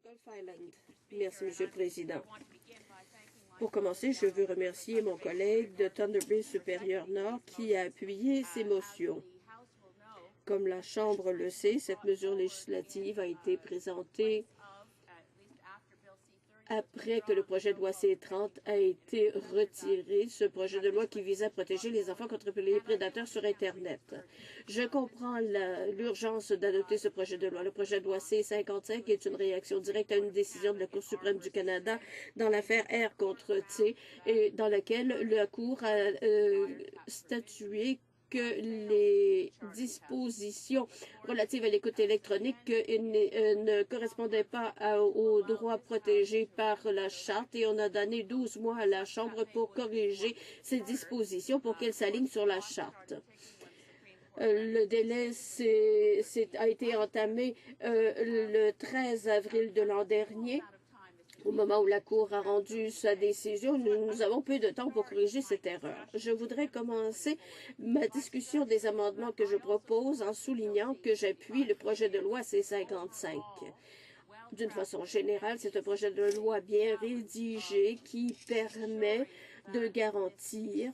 Gulf Island. Merci, Monsieur le Président. Pour commencer, je veux remercier mon collègue de Thunder Bay Supérieur Nord qui a appuyé ces motions. Comme la Chambre le sait, cette mesure législative a été présentée après que le projet de loi C-30 a été retiré, ce projet de loi qui visait à protéger les enfants contre les prédateurs sur Internet. Je comprends l'urgence d'adopter ce projet de loi. Le projet de loi C-55 est une réaction directe à une décision de la Cour suprême du Canada dans l'affaire R contre T, et dans laquelle la Cour a statué que les dispositions relatives à l'écoute électronique ne correspondaient pas aux droits protégés par la Charte, et on a donné 12 mois à la Chambre pour corriger ces dispositions pour qu'elles s'alignent sur la Charte. Le délai a été entamé le 13 avril de l'an dernier. Au moment où la Cour a rendu sa décision, nous avons peu de temps pour corriger cette erreur. Je voudrais commencer ma discussion des amendements que je propose en soulignant que j'appuie le projet de loi C-55. D'une façon générale, c'est un projet de loi bien rédigé qui permet de garantir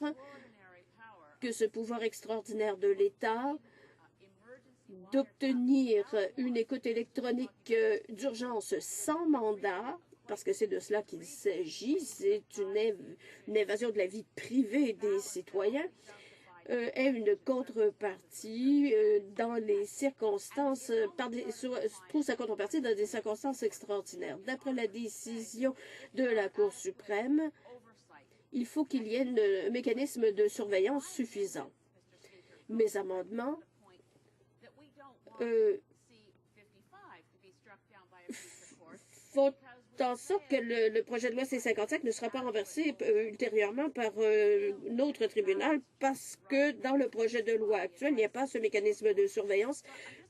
que ce pouvoir extraordinaire de l'État d'obtenir une écoute électronique d'urgence sans mandat, parce que c'est de cela qu'il s'agit, c'est une évasion de la vie privée des citoyens, est une contrepartie dans les circonstances, trouve sa contrepartie dans des circonstances extraordinaires. D'après la décision de la Cour suprême, il faut qu'il y ait un mécanisme de surveillance suffisant. Mes amendements font en sorte que le projet de loi C-55 ne sera pas renversé ultérieurement par un autre tribunal, parce que dans le projet de loi actuel, il n'y a pas ce mécanisme de surveillance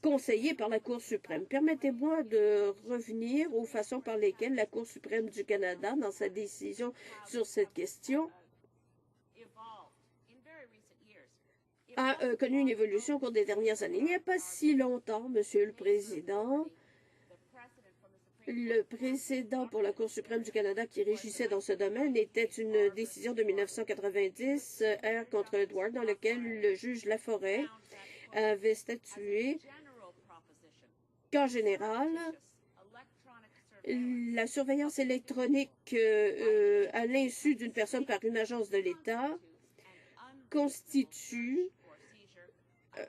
conseillé par la Cour suprême. Permettez-moi de revenir aux façons par lesquelles la Cour suprême du Canada, dans sa décision sur cette question, a connu une évolution au cours des dernières années. Il n'y a pas si longtemps, Monsieur le Président, le précédent pour la Cour suprême du Canada qui régissait dans ce domaine était une décision de 1990, R contre Edward, dans laquelle le juge Laforêt avait statué qu'en général, la surveillance électronique à l'insu d'une personne par une agence de l'État constitue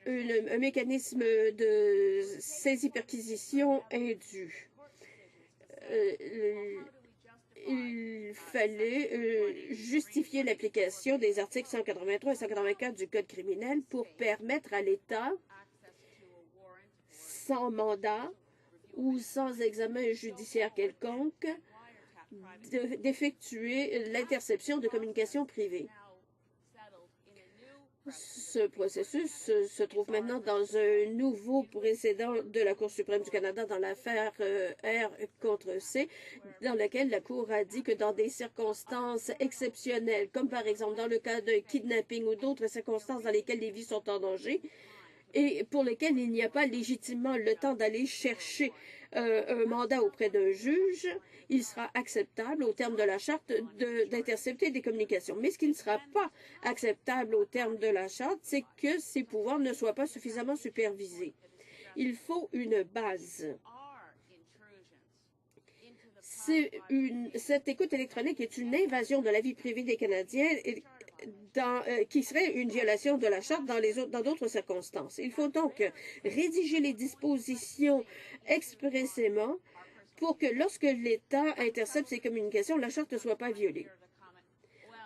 un mécanisme de saisie-perquisition indu. Il fallait justifier l'application des articles 183 et 184 du Code criminel pour permettre à l'État, sans mandat ou sans examen judiciaire quelconque, d'effectuer l'interception de communications privées. Ce processus se trouve maintenant dans un nouveau précédent de la Cour suprême du Canada dans l'affaire R contre C, dans laquelle la Cour a dit que dans des circonstances exceptionnelles, comme par exemple dans le cas d'un kidnapping ou d'autres circonstances dans lesquelles les vies sont en danger, et pour lesquelles il n'y a pas légitimement le temps d'aller chercher un mandat auprès d'un juge, il sera acceptable au terme de la Charte d'intercepter des communications. Mais ce qui ne sera pas acceptable au terme de la Charte, c'est que ces pouvoirs ne soient pas suffisamment supervisés. Il faut une base. Cette écoute électronique est une invasion de la vie privée des Canadiens qui serait une violation de la Charte dans d'autres circonstances. Il faut donc rédiger les dispositions expressément pour que lorsque l'État intercepte ces communications, la Charte ne soit pas violée.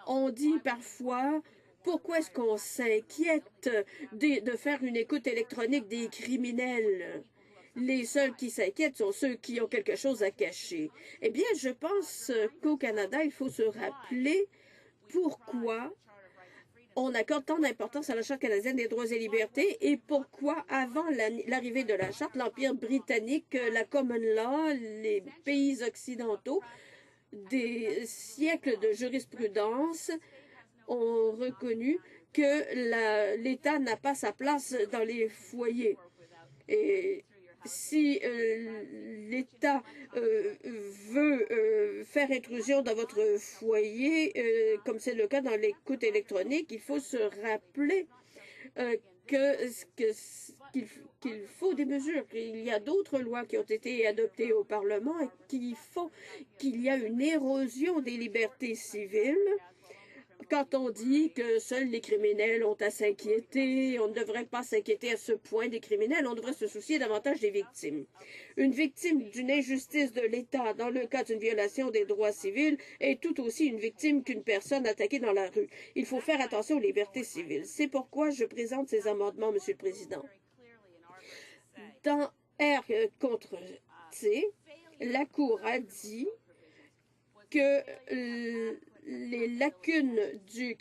On dit parfois, pourquoi est-ce qu'on s'inquiète de faire une écoute électronique des criminels? Les seuls qui s'inquiètent sont ceux qui ont quelque chose à cacher. Eh bien, je pense qu'au Canada, il faut se rappeler pourquoi on accorde tant d'importance à la Charte canadienne des droits et libertés et pourquoi, avant l'arrivée de la Charte, l'Empire britannique, la common law, les pays occidentaux, des siècles de jurisprudence ont reconnu que l'État n'a pas sa place dans les foyers. Et si l'État veut faire intrusion dans votre foyer, comme c'est le cas dans l'écoute électronique, il faut se rappeler qu'il faut des mesures. Il y a d'autres lois qui ont été adoptées au Parlement et qui font qu'il y a une érosion des libertés civiles. Quand on dit que seuls les criminels ont à s'inquiéter, on ne devrait pas s'inquiéter à ce point des criminels, on devrait se soucier davantage des victimes. Une victime d'une injustice de l'État dans le cas d'une violation des droits civils est tout aussi une victime qu'une personne attaquée dans la rue. Il faut faire attention aux libertés civiles. C'est pourquoi je présente ces amendements, Monsieur le Président. Dans R contre C, la Cour a dit que les lacunes du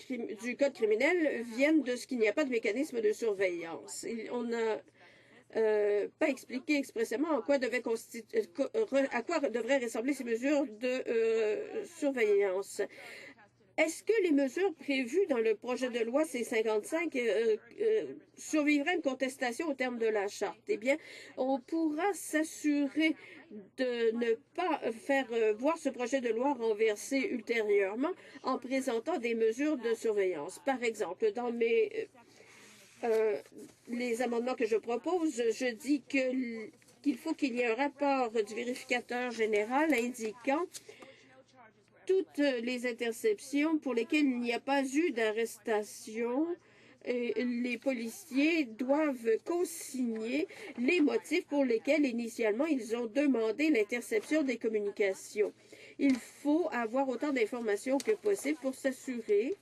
code criminel viennent de ce qu'il n'y a pas de mécanisme de surveillance. On n'a pas expliqué expressément à quoi devraient ressembler ces mesures de surveillance. Est-ce que les mesures prévues dans le projet de loi C-55 survivraient une contestation au terme de la charte? Eh bien, on pourra s'assurer de ne pas faire voir ce projet de loi renversé ultérieurement en présentant des mesures de surveillance. Par exemple, dans les amendements que je propose, je dis qu'il faut qu'il y ait un rapport du vérificateur général indiquant toutes les interceptions pour lesquelles il n'y a pas eu d'arrestation. Les policiers doivent consigner les motifs pour lesquels initialement ils ont demandé l'interception des communications. Il faut avoir autant d'informations que possible pour s'assurer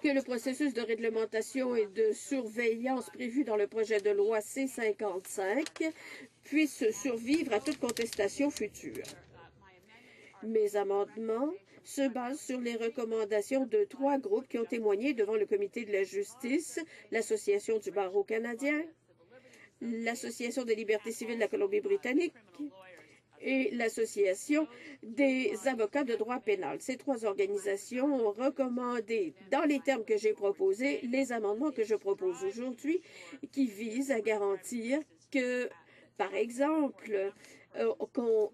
que le processus de réglementation et de surveillance prévu dans le projet de loi C-55 puisse survivre à toute contestation future. Mes amendements se basent sur les recommandations de 3 groupes qui ont témoigné devant le Comité de la justice, l'Association du barreau canadien, l'Association des libertés civiles de la Colombie-Britannique et l'Association des avocats de droit pénal. Ces 3 organisations ont recommandé, dans les termes que j'ai proposés, les amendements que je propose aujourd'hui qui visent à garantir que, par exemple, qu'on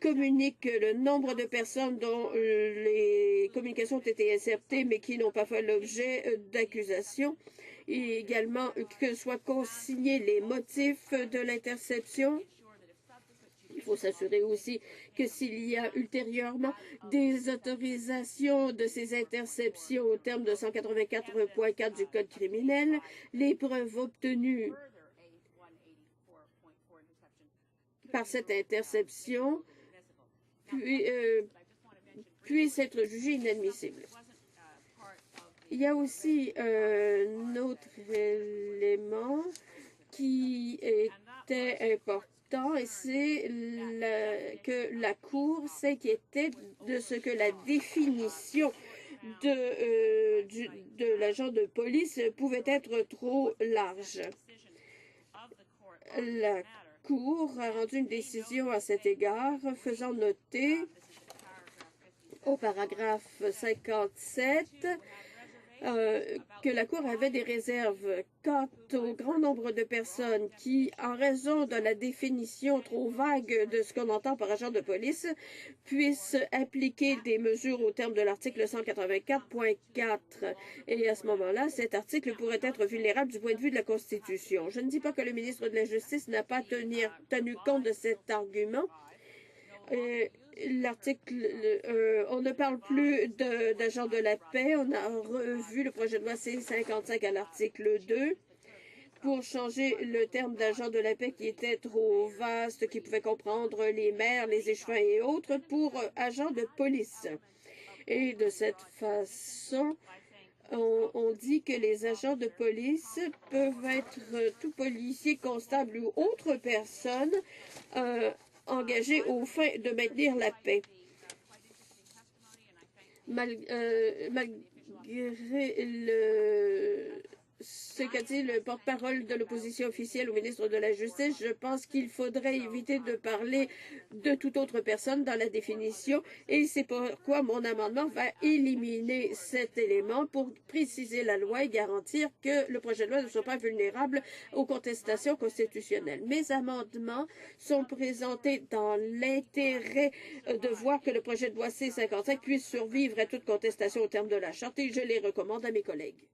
communique le nombre de personnes dont les communications ont été interceptées mais qui n'ont pas fait l'objet d'accusations et également que soient consignés les motifs de l'interception. Il faut s'assurer aussi que s'il y a ultérieurement des autorisations de ces interceptions au terme de 184.4 du Code criminel, les preuves obtenues par cette interception puissent être jugées inadmissibles. Il y a aussi un autre élément qui était important et c'est que la Cour s'inquiétait de ce que la définition de l'agent de police pouvait être trop large. La Cour a rendu une décision à cet égard, faisant noter au paragraphe 57 que la Cour avait des réserves quant au grand nombre de personnes qui, en raison de la définition trop vague de ce qu'on entend par agent de police, puissent appliquer des mesures au terme de l'article 184.4. Et à ce moment-là, cet article pourrait être vulnérable du point de vue de la Constitution. Je ne dis pas que le ministre de la Justice n'a pas tenu compte de cet argument. L'article, on ne parle plus d'agents de la paix. On a revu le projet de loi C-55 à l'article 2 pour changer le terme d'agent de la paix qui était trop vaste, qui pouvait comprendre les maires, les échevins et autres, pour agents de police. Et de cette façon, on dit que les agents de police peuvent être tout policier, constable ou autre personne engagés aux fins de maintenir la paix. Malgré ce qu'a dit le porte-parole de l'opposition officielle au ministre de la Justice. Je pense qu'il faudrait éviter de parler de toute autre personne dans la définition et c'est pourquoi mon amendement va éliminer cet élément pour préciser la loi et garantir que le projet de loi ne soit pas vulnérable aux contestations constitutionnelles. Mes amendements sont présentés dans l'intérêt de voir que le projet de loi C-55 puisse survivre à toute contestation au terme de la Charte et je les recommande à mes collègues.